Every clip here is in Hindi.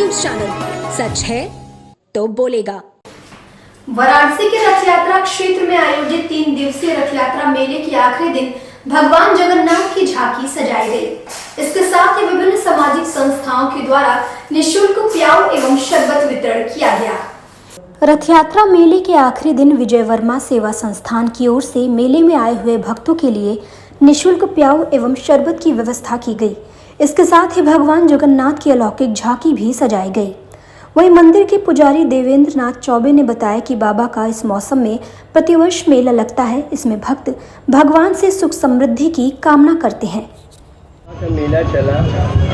न्यूज चैनल, सच है तो बोलेगा। वाराणसी के रथ यात्रा क्षेत्र में आयोजित 3 दिवसीय रथ यात्रा मेले के आखिरी दिन भगवान जगन्नाथ की झांकी सजाई गई। इसके साथ ही विभिन्न सामाजिक संस्थाओं के द्वारा निःशुल्क प्याऊ एवं शरबत वितरण किया गया। रथ यात्रा मेले के आखिरी दिन विजय वर्मा सेवा संस्थान की ओर से मेले में आए हुए भक्तों के लिए निःशुल्क प्याऊ एवं शरबत की व्यवस्था की गई। इसके साथ ही भगवान जगन्नाथ की अलौकिक झांकी भी सजाई गई। वहीं मंदिर के पुजारी देवेंद्र नाथ चौबे ने बताया कि बाबा का इस मौसम में प्रतिवर्ष मेला लगता है। इसमें भक्त भगवान से सुख समृद्धि की कामना करते हैं। मेला चला,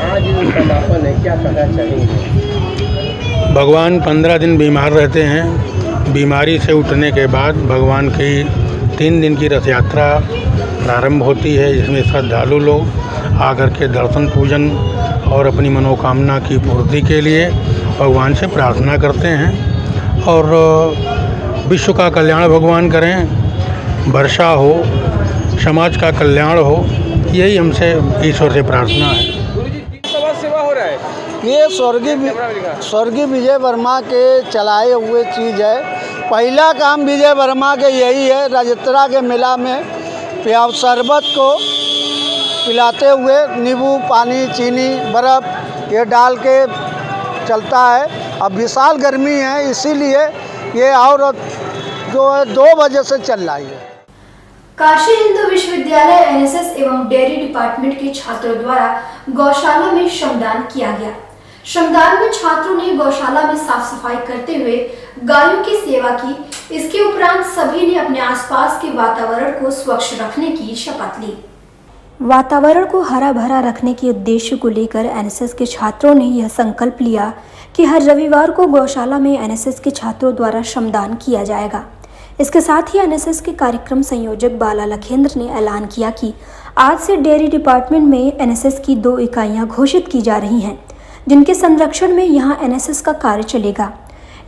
आज समापन है, क्या कहना चाहेंगे? भगवान 15 दिन बीमार रहते हैं। बीमारी से उठने के बाद भगवान की 3 दिन की रथ यात्रा प्रारंभ होती है, जिसमें श्रद्धालु लोग आकर के दर्शन पूजन और अपनी मनोकामना की पूर्ति के लिए भगवान से प्रार्थना करते हैं और विश्व का कल्याण भगवान करें, वर्षा हो, समाज का कल्याण हो, यही हमसे ईश्वर से प्रार्थना है। सेवा हो रहा है, ये स्वर्गीय विजय वर्मा के चलाए हुए चीज़ है। पहला काम विजय वर्मा के यही है, रजतरा के मेला में प्याऊ शरबत को पिलाते हुए नींबू पानी चीनी बर्फ़ ये डाल के चलता है। अब विशाल गर्मी है, इसीलिए ये और जो है 2 बजे से चल रही है। काशी हिंदू विश्वविद्यालय एनएसएस एवं डेयरी डिपार्टमेंट के छात्रों द्वारा गौशाला में श्रमदान किया गया। श्रमदान में छात्रों ने गौशाला में साफ सफाई करते हुए गायों की सेवा की। इसके उपरांत सभी ने अपने आसपास के वातावरण को स्वच्छ रखने की शपथ ली। वातावरण को हरा भरा रखने के उद्देश्य को लेकर एनएसएस के छात्रों ने यह संकल्प लिया कि हर रविवार को गौशाला में एनएसएस के छात्रों द्वारा श्रमदान किया जाएगा। इसके साथ ही एनएसएस के कार्यक्रम संयोजक बाला लखेंद्र ने ऐलान किया कि आज से डेयरी डिपार्टमेंट में एनएसएस की 2 इकाइयां घोषित की जा रही हैं, जिनके संरक्षण में यहां एनएसएस का कार्य चलेगा।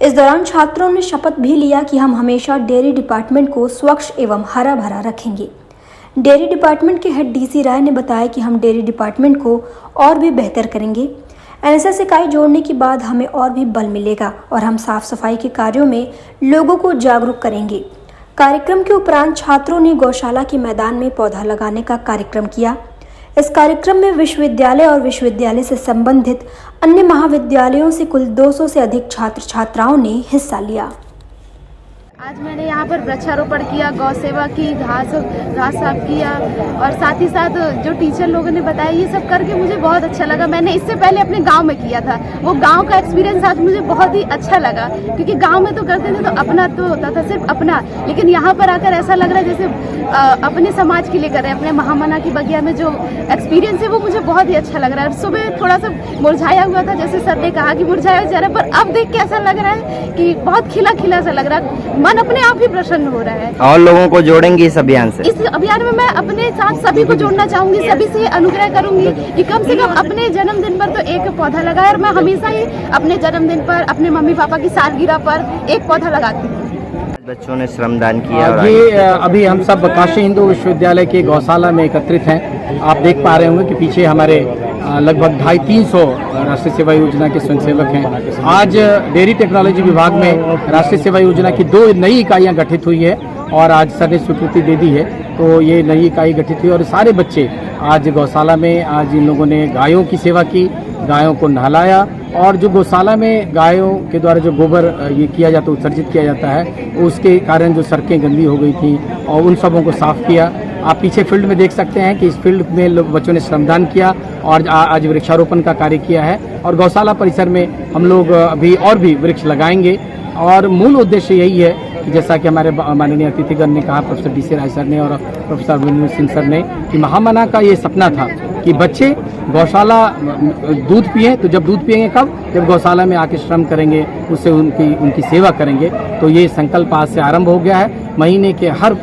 इस दौरान छात्रों ने शपथ भी लिया कि हम हमेशा डेयरी डिपार्टमेंट को स्वच्छ एवं हरा भरा रखेंगे। डेयरी डिपार्टमेंट के हेड डीसी राय ने बताया कि हम डेयरी डिपार्टमेंट को और भी बेहतर करेंगे। एनएसएस इकाई जोड़ने के बाद हमें और भी बल मिलेगा और हम साफ सफाई के कार्यों में लोगों को जागरूक करेंगे। कार्यक्रम के उपरांत छात्रों ने गौशाला के मैदान में पौधा लगाने का कार्यक्रम किया। इस कार्यक्रम में विश्वविद्यालय और विश्वविद्यालय से संबंधित अन्य महाविद्यालयों से कुल 200 से अधिक छात्र छात्राओं ने हिस्सा लिया। आज मैंने यहाँ पर वृक्षारोपण किया, गौ सेवा की, घास साफ किया और साथ ही साथ जो टीचर लोगों ने बताया ये सब करके मुझे बहुत अच्छा लगा। मैंने इससे पहले अपने गांव में किया था, वो गांव का एक्सपीरियंस आज मुझे बहुत ही अच्छा लगा, क्योंकि गांव में तो करते थे तो अपना तो होता था, सिर्फ अपना, लेकिन यहाँ पर आकर ऐसा लग रहा है जैसे अपने समाज के लिए कर रहे हैं। अपने महामना की बगिया में जो एक्सपीरियंस है वो मुझे बहुत ही अच्छा लग रहा है। सुबह थोड़ा सा मुरझाया हुआ था, जैसे सर ने कहा कि मुरझाया जा रहा है, पर अब देख के ऐसा लग रहा है कि बहुत खिला खिला सा लग रहा है, मन अपने आप ही प्रसन्न हो रहा है। और लोगों को जोड़ेंगे इस अभियान से? इस अभियान में मैं अपने साथ सभी को जोड़ना चाहूंगी, सभी से अनुग्रह करूंगी कि कम से कम अपने जन्मदिन पर तो एक पौधा लगाए। और मैं हमेशा ही अपने जन्मदिन पर, अपने मम्मी पापा की सालगिरह पर एक पौधा लगाती हूँ। बच्चों ने श्रमदान किया। अभी हम सब काशी हिंदू विश्वविद्यालय के गौशाला में एकत्रित हैं। आप देख पा रहे होंगे कि पीछे हमारे लगभग 250-300 राष्ट्रीय सेवा योजना के स्वयंसेवक हैं। आज डेयरी टेक्नोलॉजी विभाग में राष्ट्रीय सेवा योजना की 2 नई इकाइयां गठित हुई है और आज सर ने स्वीकृति दे दी है, तो ये नई इकाई गठित हुई और सारे बच्चे आज गौशाला में आज इन लोगों ने गायों की सेवा की, गायों को नहलाया और जो गौशाला में गायों के द्वारा जो गोबर ये किया जाता है, उत्सर्जित किया जाता है, उसके कारण जो सड़कें गंदी हो गई थी और उन सबों को साफ किया। आप पीछे फील्ड में देख सकते हैं कि इस फील्ड में लोग बच्चों ने श्रमदान किया और आज वृक्षारोपण का कार्य किया है और गौशाला परिसर में हम लोग अभी और भी वृक्ष लगाएंगे। और मूल उद्देश्य यही है कि जैसा कि हमारे माननीय अतिथिगण ने कहा, प्रोफेसर डीसी राय सर ने और प्रोफेसर अभिनव सिंह सर ने, कि महामना का ये सपना था कि बच्चे गौशाला दूध पिए, तो जब दूध पिएंगे कब? जब गौशाला में आके श्रम करेंगे, उससे उनकी सेवा करेंगे। तो ये संकल्प आज से आरंभ हो गया है। महीने के हर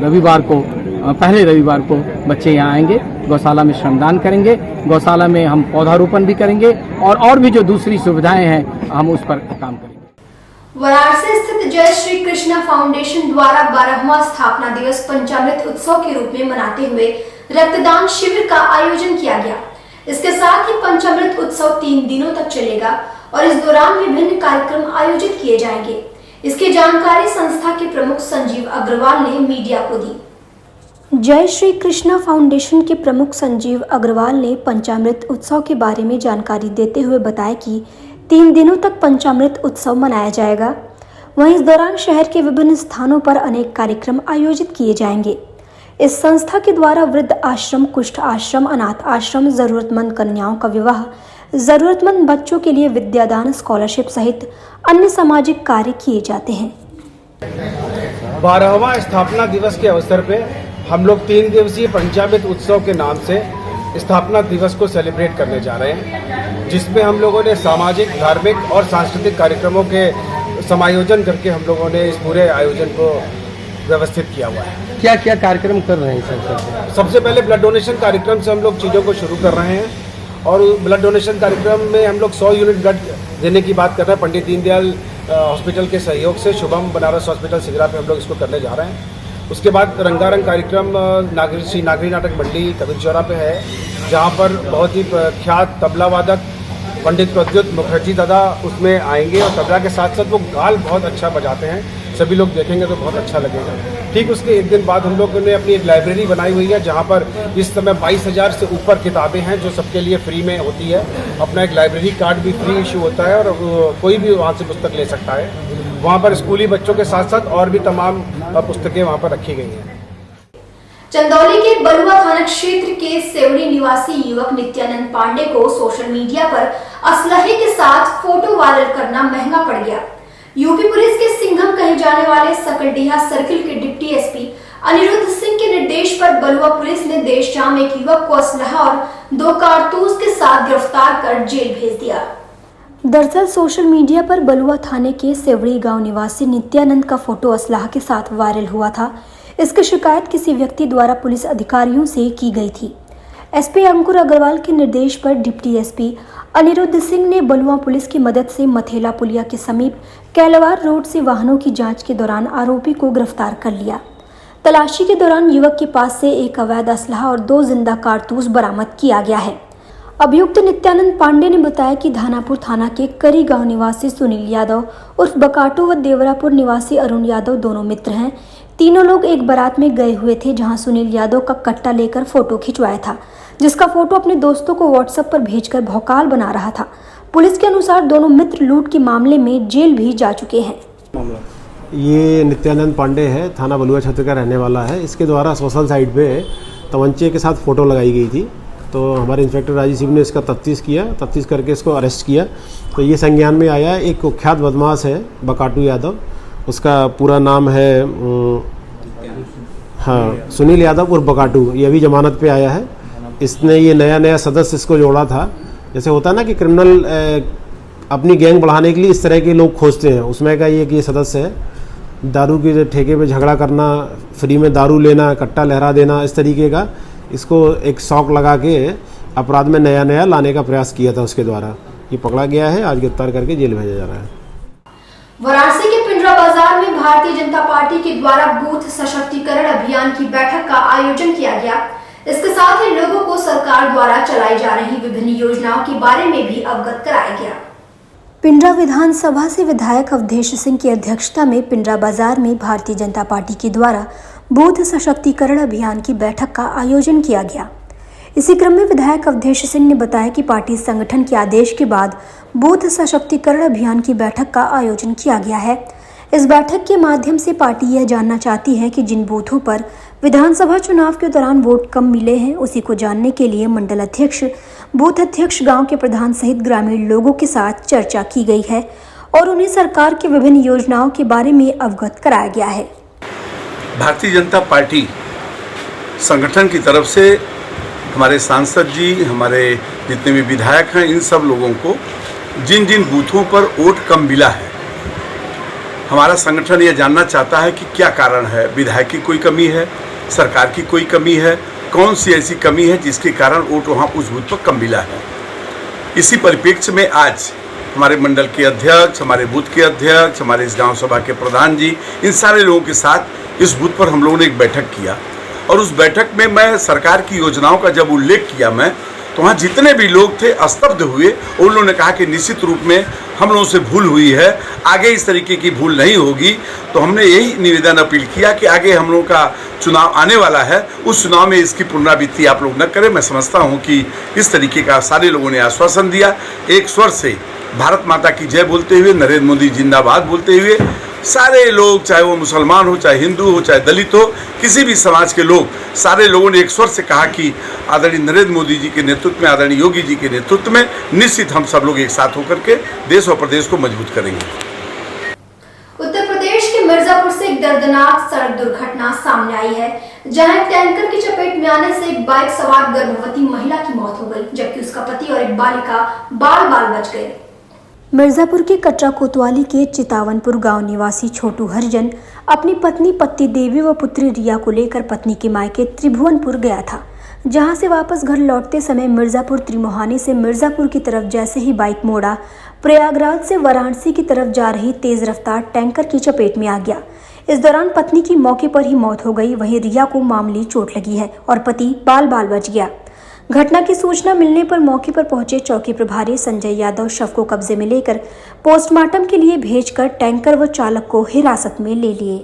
रविवार को, पहले रविवार को बच्चे यहाँ आएंगे, गौशाला में श्रमदान करेंगे, गौशाला में हम पौधारोपण भी करेंगे और भी जो दूसरी सुविधाएं हैं हम उस पर काम करेंगे। वाराणसी स्थित जय श्री कृष्णा फाउंडेशन द्वारा 12वां स्थापना दिवस पंचामृत उत्सव के रूप में मनाते हुए रक्तदान शिविर का आयोजन किया गया। इसके साथ ही पंचामृत उत्सव 3 दिनों तक चलेगा और इस दौरान विभिन्न कार्यक्रम आयोजित किए जाएंगे। इसकी जानकारी संस्था के प्रमुख संजीव अग्रवाल ने मीडिया को दी। जय श्री कृष्णा फाउंडेशन के प्रमुख संजीव अग्रवाल ने पंचामृत उत्सव के बारे में जानकारी देते हुए बताया कि 3 दिनों तक पंचामृत उत्सव मनाया जाएगा। वहीं इस दौरान शहर के विभिन्न स्थानों पर अनेक कार्यक्रम आयोजित किए जाएंगे। इस संस्था के द्वारा वृद्ध आश्रम, कुष्ठ आश्रम, अनाथ आश्रम, जरूरतमंद कन्याओं का विवाह, जरूरतमंद बच्चों के लिए विद्यादान, स्कॉलरशिप सहित अन्य सामाजिक कार्य किए जाते हैं। 12वां स्थापना दिवस के अवसर पे हम लोग 3 दिवसीय पंचामृत उत्सव के नाम से स्थापना दिवस को सेलिब्रेट करने जा रहे हैं, जिसमें हम लोगों ने सामाजिक, धार्मिक और सांस्कृतिक कार्यक्रमों के समायोजन करके हम लोगों ने इस पूरे आयोजन को व्यवस्थित किया हुआ है। क्या क्या कार्यक्रम कर रहे हैं सर? सबसे पहले ब्लड डोनेशन कार्यक्रम से हम लोग चीज़ों को शुरू कर रहे हैं और ब्लड डोनेशन कार्यक्रम में हम लोग 100 यूनिट ब्लड देने की बात कर रहे हैं। पंडित दीनदयाल हॉस्पिटल के सहयोग से शुभम बनारस हॉस्पिटल सिगरा पे हम लोग इसको करने जा रहे हैं। उसके बाद रंगारंग कार्यक्रम श्री नागरी नाटक मंडी कबीर चौरा पे है, जहाँ पर बहुत ही ख्यात तबला वादक पंडित प्रद्युत मुखर्जी दादा उसमें आएंगे और तबला के साथ साथ वो गाल बहुत अच्छा बजाते हैं। सभी लोग देखेंगे तो बहुत अच्छा लगेगा। ठीक उसके एक दिन बाद हम लोगों ने अपनी एक लाइब्रेरी बनाई हुई है, जहाँ पर इस समय 22,000 से ऊपर किताबें हैं जो सबके लिए फ्री में होती है। अपना एक लाइब्रेरी कार्ड भी फ्री इशू होता है और कोई भी वहाँ से पुस्तक ले सकता है। वहाँ पर स्कूली बच्चों के साथ साथ और भी तमाम पुस्तकें वहाँ पर रखी गई हैं। चंदौली के बलुआ थाना क्षेत्र के सेवड़ी निवासी युवक नित्यानंद पांडे को सोशल मीडिया पर असलहे के साथ फोटो वायरल करना महंगा पड़ गया। यूपी पुलिस के सिंघम कहे जाने वाले सकलडीहा सर्किल के डिप्टी एसपी अनिरुद्ध सिंह के निर्देश पर बलुआ पुलिस ने देर शाम एक युवक को असलहा और 2 कारतूस के साथ गिरफ्तार कर जेल भेज दिया। दरअसल सोशल मीडिया पर बलुआ थाने के सेवड़ी गांव निवासी नित्यानंद का फोटो असलाह के साथ वायरल हुआ था। इसकी शिकायत किसी व्यक्ति द्वारा पुलिस अधिकारियों से की गई थी। एसपी अंकुर अग्रवाल के निर्देश पर डिप्टी एसपी अनिरुद्ध सिंह ने बलुआ पुलिस की मदद से मथेला पुलिया के समीप कैलवार रोड से वाहनों की जांच के दौरान आरोपी को गिरफ्तार कर लिया। तलाशी के दौरान युवक के पास से एक अवैध असलहा और 2 जिंदा कारतूस बरामद किया गया है। अभियुक्त नित्यानंद पांडे ने बताया कि धानापुर थाना के करी गांव निवासी सुनील यादव उर्फ बकाटू व देवरापुर निवासी अरुण यादव दोनों मित्र हैं। तीनों लोग एक बारात में गए हुए थे, जहां सुनील यादव का कट्टा लेकर फोटो खिंचवाया था, जिसका फोटो अपने दोस्तों को व्हाट्सएप पर भेजकर भौकाल बना रहा था। पुलिस के अनुसार दोनों मित्र लूट के मामले में जेल भी जा चुके हैं। ये नित्यानंद पांडे है, थाना बलुआ क्षेत्र का रहने वाला है। इसके द्वारा सोशल साइट पे तमंचे के साथ फ़ोटो लगाई गई थी, तो हमारे इंस्पेक्टर राजीव सिंह ने इसका तफ्तीश करके इसको अरेस्ट किया। तो ये संज्ञान में आया एक कुख्यात बदमाश है बकाटू यादव, उसका पूरा नाम है सुनील यादव उर्फ बकाटू। ये अभी जमानत पे आया है। इसने ये नया सदस्य इसको जोड़ा था। जैसे होता है ना कि क्रिमिनल अपनी गैंग बढ़ाने के लिए इस तरह के लोग खोजते हैं, उसमें का ये कि ये सदस्य है। दारू के ठेके पे झगड़ा करना, फ्री में दारू लेना, कट्टा लहरा देना, इस तरीके का इसको एक शौक लगा के अपराध में नया लाने का प्रयास किया था। उसके द्वारा ये पकड़ा गया है, आज गिरफ्तार करके जेल भेजा जा रहा है। वाराणसी के पिंडरा बाजार में भारतीय जनता पार्टी के द्वारा बूथ सशक्तिकरण अभियान की बैठक का आयोजन किया गया। इसके साथ ही लोगों को सरकार द्वारा चलाई जा रही विभिन्न योजनाओं के बारे में भी अवगत कराया गया। पिंडरा विधानसभा से विधायक अवधेश सिंह की अध्यक्षता में पिंडरा बाजार में भारतीय जनता पार्टी के द्वारा बूथ सशक्तिकरण अभियान की बैठक का आयोजन किया गया। इसी क्रम में विधायक अवधेश सिंह ने बताया कि पार्टी संगठन के आदेश के बाद बूथ सशक्तिकरण अभियान की बैठक का आयोजन किया गया है। इस बैठक के माध्यम से पार्टी यह जानना चाहती है कि जिन बूथों पर विधानसभा चुनाव के दौरान वोट कम मिले हैं, उसी को जानने के लिए मंडल अध्यक्ष, बूथ अध्यक्ष, गांव के प्रधान सहित ग्रामीण लोगों के साथ चर्चा की गई है और उन्हें सरकार की विभिन्न योजनाओं के बारे में अवगत कराया गया है। भारतीय जनता पार्टी संगठन की तरफ से हमारे सांसद जी, हमारे जितने भी विधायक हैं, इन सब लोगों को जिन जिन बूथों पर वोट कम मिला है, हमारा संगठन यह जानना चाहता है कि क्या कारण है। विधायक की कोई कमी है, सरकार की कोई कमी है, कौन सी ऐसी कमी है जिसके कारण वोट वहाँ उस बूथ पर कम मिला है। इसी परिप्रेक्ष्य में आज हमारे मंडल के अध्यक्ष, हमारे बूथ के अध्यक्ष, हमारे इस गांव सभा के प्रधान जी, इन सारे लोगों के साथ इस बूथ पर हम लोगों ने एक बैठक किया और उस बैठक में मैं सरकार की योजनाओं का जब उल्लेख किया मैं, तो वहाँ जितने भी लोग थे स्तब्ध हुए। उन लोगों ने कहा कि निश्चित रूप में हम लोगों से भूल हुई है, आगे इस तरीके की भूल नहीं होगी। तो हमने यही निवेदन अपील किया कि आगे हम लोगों का चुनाव आने वाला है, उस चुनाव में इसकी पुनरावृत्ति आप लोग न करें। मैं समझता हूं कि इस तरीके का सारे लोगों ने आश्वासन दिया, एक स्वर से भारत माता की जय बोलते हुए, नरेंद्र मोदी जिंदाबाद बोलते हुए सारे लोग, चाहे वो मुसलमान हो, चाहे हिंदू हो, चाहे दलित हो, किसी भी समाज के लोग, सारे लोगों ने एक स्वर से कहा कि आदरणीय नरेंद्र मोदी जी के नेतृत्व में, आदरणीय योगी जी के नेतृत्व में निश्चित हम सब लोग एक साथ होकर के देश और प्रदेश को मजबूत करेंगे। उत्तर प्रदेश के मिर्जापुर से एक दर्दनाक सड़क दुर्घटना सामने आई है, जहां एक टैंकर की चपेट में आने से एक बाइक सवार गर्भवती महिला की मौत हो गई, जबकि उसका पति और एक बालिका बाल बाल बच गए। मिर्जापुर के कटरा कोतवाली के चितावनपुर गांव निवासी छोटू हरिजन अपनी पत्नी पत्ती देवी व पुत्री रिया को लेकर पत्नी के मायके त्रिभुवनपुर गया था, जहां से वापस घर लौटते समय मिर्जापुर त्रिमोहानी से मिर्जापुर की तरफ जैसे ही बाइक मोड़ा, प्रयागराज से वाराणसी की तरफ जा रही तेज रफ्तार टैंकर की चपेट में आ गया। इस दौरान पत्नी की मौके पर ही मौत हो गई, वहीं रिया को मामूली चोट लगी है और पति बाल बाल बच गया। घटना की सूचना मिलने पर मौके पर पहुंचे चौकी प्रभारी संजय यादव शव को कब्जे में लेकर पोस्टमार्टम के लिए भेजकर टैंकर व चालक को हिरासत में ले लिए।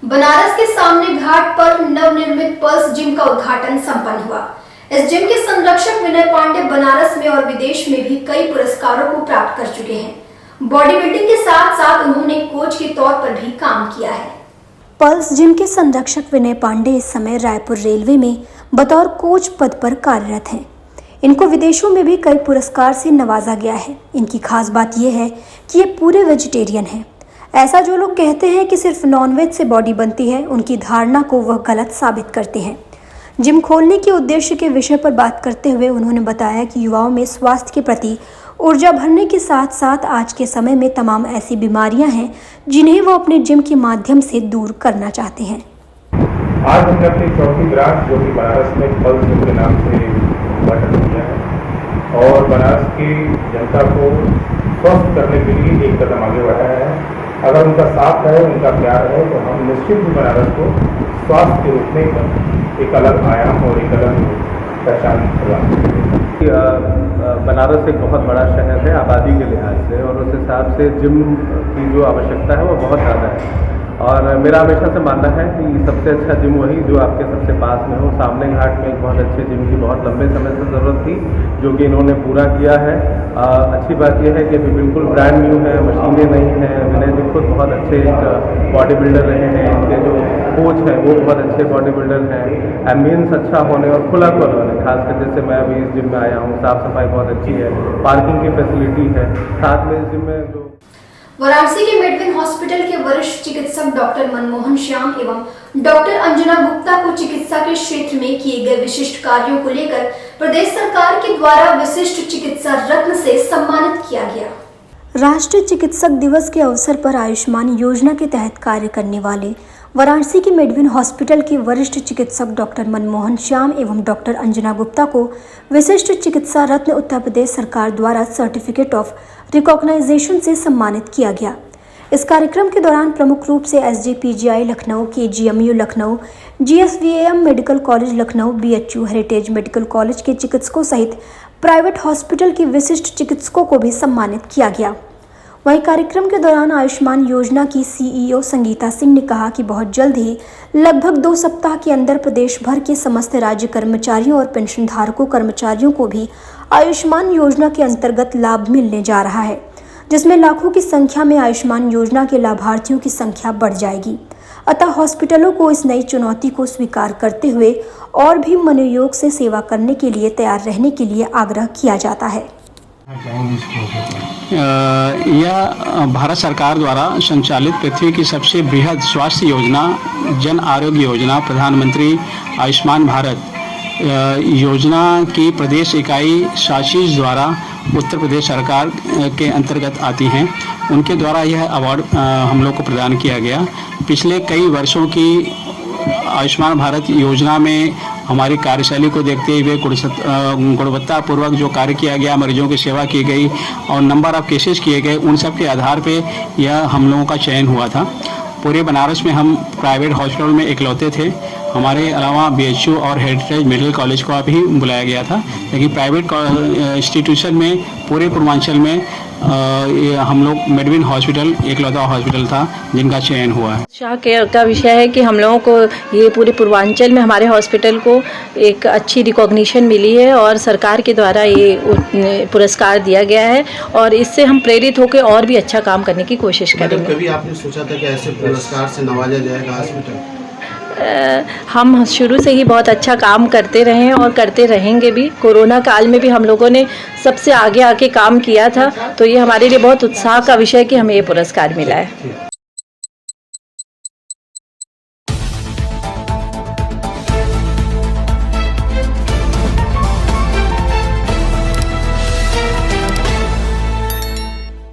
बनारस के सामने घाट पर नवनिर्मित पल्स जिम का उद्घाटन संपन्न हुआ। इस जिम के संरक्षक विनय पांडे बनारस में और विदेश में भी कई पुरस्कारों को प्राप्त कर चुके हैं। बॉडी बिल्डिंग के साथ साथ उन्होंने कोच के तौर पर भी काम किया है। पल्स जिम के संरक्षक विनय पांडे इस समय रायपुर रेलवे में बतौर कोच पद पर कार्यरत हैं। इनको विदेशों में भी कई पुरस्कार से नवाजा गया है। इनकी खास बात यह है कि ये पूरे वेजिटेरियन हैं। ऐसा जो लोग कहते हैं कि सिर्फ नॉनवेज से बॉडी बनती है, उनकी धारणा को वह गलत साबित करते हैं। जिम खोलने के उद्देश्य के विषय पर बात करते हुए उन्होंने बताया कि युवाओं में स्वास्थ्य के प्रति ऊर्जा भरने के साथ साथ आज के समय में तमाम ऐसी बीमारियां हैं जिन्हें वो अपने जिम के माध्यम से दूर करना चाहते हैं। आज हमने अपनी चौथी ब्रांच जो कि बनारस में पल्स जिम के नाम से उद्घाटन किया है और बनारस की जनता को स्वस्थ करने के लिए एक कदम आगे बढ़ाया है। अगर उनका साथ है, उनका प्यार है, तो हम निश्चित ही बनारस को स्वास्थ्य के रूप में एक अलग आयाम और एक अलग पहचान प्रदान करेंगे। बनारस एक बहुत बड़ा शहर है आबादी के लिहाज से, और उस हिसाब से जिम की जो आवश्यकता है वो बहुत ज़्यादा है। और मेरा हमेशा से मानना है कि सबसे अच्छा जिम वही जो आपके सबसे पास में हो। सामने घाट में एक बहुत अच्छे जिम की बहुत लंबे समय से ज़रूरत थी, जो कि इन्होंने पूरा किया है। अच्छी बात यह है कि अभी बिल्कुल ब्रांड न्यू है, मशीनें नहीं हैं। विनय जी खुद बहुत अच्छे एक बॉडी बिल्डर रहे हैं, इनके जो कोच हैं वो बहुत अच्छे बॉडी बिल्डर हैं। एम्बियंस अच्छा होने और खुला होने, खासकर जैसे मैं अभी इस जिम में आया हूँ, साफ़ सफाई बहुत अच्छी है, पार्किंग की फैसिलिटी है। साथ में इस जिम में जो वाराणसी के मेडविन हॉस्पिटल के वरिष्ठ चिकित्सक डॉक्टर मनमोहन श्याम एवं डॉक्टर अंजना गुप्ता को चिकित्सा के क्षेत्र में किए गए विशिष्ट कार्यों को लेकर प्रदेश सरकार के द्वारा विशिष्ट चिकित्सा रत्न से सम्मानित किया गया। राष्ट्रीय चिकित्सक दिवस के अवसर पर आयुष्मान योजना के तहत कार्य करने वाले वाराणसी के मेडविन हॉस्पिटल के वरिष्ठ चिकित्सक डॉक्टर मनमोहन श्याम एवं डॉक्टर अंजना गुप्ता को विशिष्ट चिकित्सा रत्न उत्तर प्रदेश सरकार द्वारा सर्टिफिकेट ऑफ रिकॉग्नाइजेशन से सम्मानित किया गया। इस कार्यक्रम के दौरान प्रमुख रूप से SJPGI Lucknow, KGMU Lucknow, GSVAM medical college Lucknow, BHU heritage medical college के चिकित्सकों सहित प्राइवेट हॉस्पिटल के विशिष्ट चिकित्सकों को भी सम्मानित किया गया। वहीं कार्यक्रम के दौरान आयुष्मान योजना की CEO संगीता सिंह ने कहा कि बहुत जल्द ही लगभग 2 सप्ताह के अंदर प्रदेश भर के समस्त राज्य कर्मचारियों और पेंशन धारकों कर्मचारियों को भी आयुष्मान योजना के अंतर्गत लाभ मिलने जा रहा है, जिसमें लाखों की संख्या में आयुष्मान योजना के लाभार्थियों की संख्या बढ़ जाएगी। अतः हॉस्पिटलों को इस नई चुनौती को स्वीकार करते हुए और भी मनोयोग से सेवा करने के लिए तैयार रहने के लिए आग्रह किया जाता है। यह भारत सरकार द्वारा संचालित पृथ्वी की सबसे बृहद स्वास्थ्य योजना जन आरोग्य योजना प्रधानमंत्री आयुष्मान भारत योजना की प्रदेश इकाई साशीज द्वारा उत्तर प्रदेश सरकार के अंतर्गत आती हैं। उनके द्वारा यह अवार्ड हम लोग को प्रदान किया गया। पिछले कई वर्षों की आयुष्मान भारत योजना में हमारी कार्यशैली को देखते हुए गुणवत्तापूर्वक जो कार्य किया गया, मरीजों की सेवा की गई और नंबर ऑफ केसेस किए गए, उन सब के आधार पे यह हम लोगों का चयन हुआ था। पूरे बनारस में हम प्राइवेट हॉस्पिटल में इकलौते थे। हमारे अलावा BHU और हेरिटेज मेडिकल कॉलेज को भी बुलाया गया था, लेकिन प्राइवेट इंस्टीट्यूशन में पूरे पूर्वांचल में ये हम लोग मेडविन हॉस्पिटल एकलौता हॉस्पिटल था जिनका चयन हुआ है। शाह का विषय है कि हम लोगों को ये पूरे पूर्वांचल में हमारे हॉस्पिटल को एक अच्छी रिकॉग्निशन मिली है और सरकार के द्वारा ये पुरस्कार दिया गया है और इससे हम प्रेरित होकर और भी अच्छा काम करने की कोशिश करेंगे। कभी आपने सोचा था कि ऐसे पुरस्कार से नवाजा जाएगा हॉस्पिटल? हम शुरू से ही बहुत अच्छा काम करते रहे हैं और करते रहेंगे भी। कोरोना काल में भी हम लोगों ने सबसे आगे आके काम किया था, तो ये हमारे लिए बहुत उत्साह का विषय है कि हमें ये पुरस्कार मिला है।